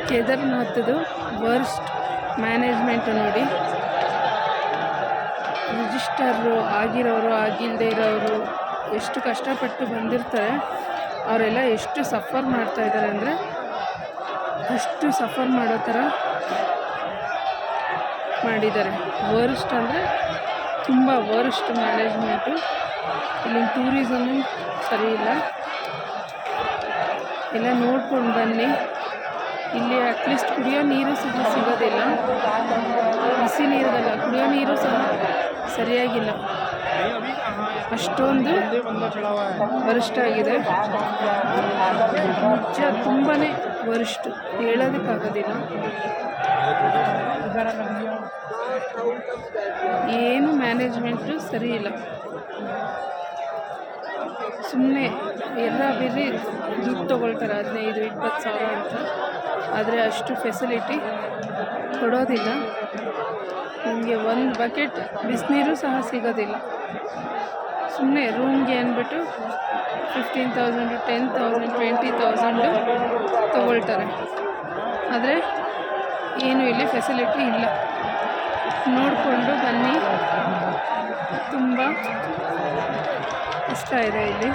ಕೇದಾರ್ನಾಥದ್ದು worst management ನೋಡಿ. Register ಆಗಿರೋರು ಆಗಿಲ್ಲದೆ ಇರೋರು ಎಷ್ಟು ಕಷ್ಟಪಟ್ಟು ಬಂದಿರ್ತಾರೆ, ಅವರೆಲ್ಲ ಎಷ್ಟು ಸಫರ್ ಮಾಡ್ತಾಯಿದ್ದಾರೆ ಅಂದರೆ ಅಷ್ಟು ಸಫರ್ ಮಾಡೋ ಥರ ಮಾಡಿದ್ದಾರೆ. ವರ್ಸ್ಟ್ ಅಂದರೆ ತುಂಬ ವರ್ಸ್ಟ್ ಮ್ಯಾನೇಜ್ಮೆಂಟು. ಇಲ್ಲಿನ ಟೂರಿಸಮ್ ಸರಿ ಇಲ್ಲ. ಎಲ್ಲ ನೋಡ್ಕೊಂಡು ಬನ್ನಿ. ಇಲ್ಲಿ ಅಟ್ಲೀಸ್ಟ್ ಕುಡಿಯೋ ನೀರು ಸಹ ಸಿಗೋದಿಲ್ಲ. ಬಿಸಿ ನೀರಿಗಲ್ಲ, ಕುಡಿಯೋ ನೀರು ಸಹ ಸರಿಯಾಗಿಲ್ಲ. ಅಷ್ಟೊಂದು ವರಿಷ್ಠ ಆಗಿದೆ. ನಿಜ ತುಂಬಾ ವರಿಷ್ಠ, ಹೇಳೋದಕ್ಕಾಗೋದಿಲ್ಲ. ಏನು ಮ್ಯಾನೇಜ್ಮೆಂಟು ಸರಿ ಇಲ್ಲ. ಸುಮ್ಮನೆ ಎಲ್ಲ ಬೇರೆ ದುಡ್ಡು ತೊಗೊಳ್ತಾರೆ, 15-20 ಸಾವಿರ ಅಂತ. ಆದರೆ ಅಷ್ಟು ಫೆಸಿಲಿಟಿ ಕೊಡೋದಿಲ್ಲ. ನಿಮಗೆ ಒಂದು ಬಕೆಟ್ ಬಿಸಿನೀರು ಸಹ ಸಿಗೋದಿಲ್ಲ. ಸುಮ್ಮನೆ ರೂಮ್ಗೆ ಅಂದ್ಬಿಟ್ಟು 15,000, 10,000, 20,000 ತೊಗೊಳ್ತಾರೆ. ಆದರೆ ಏನು ಇಲ್ಲಿ ಫೆಸಿಲಿಟಿ ಇಲ್ಲ. ನೋಡಿಕೊಂಡು ಬನ್ನಿ. ತುಂಬ ಕಷ್ಟ ಇದೆ ಇಲ್ಲಿ.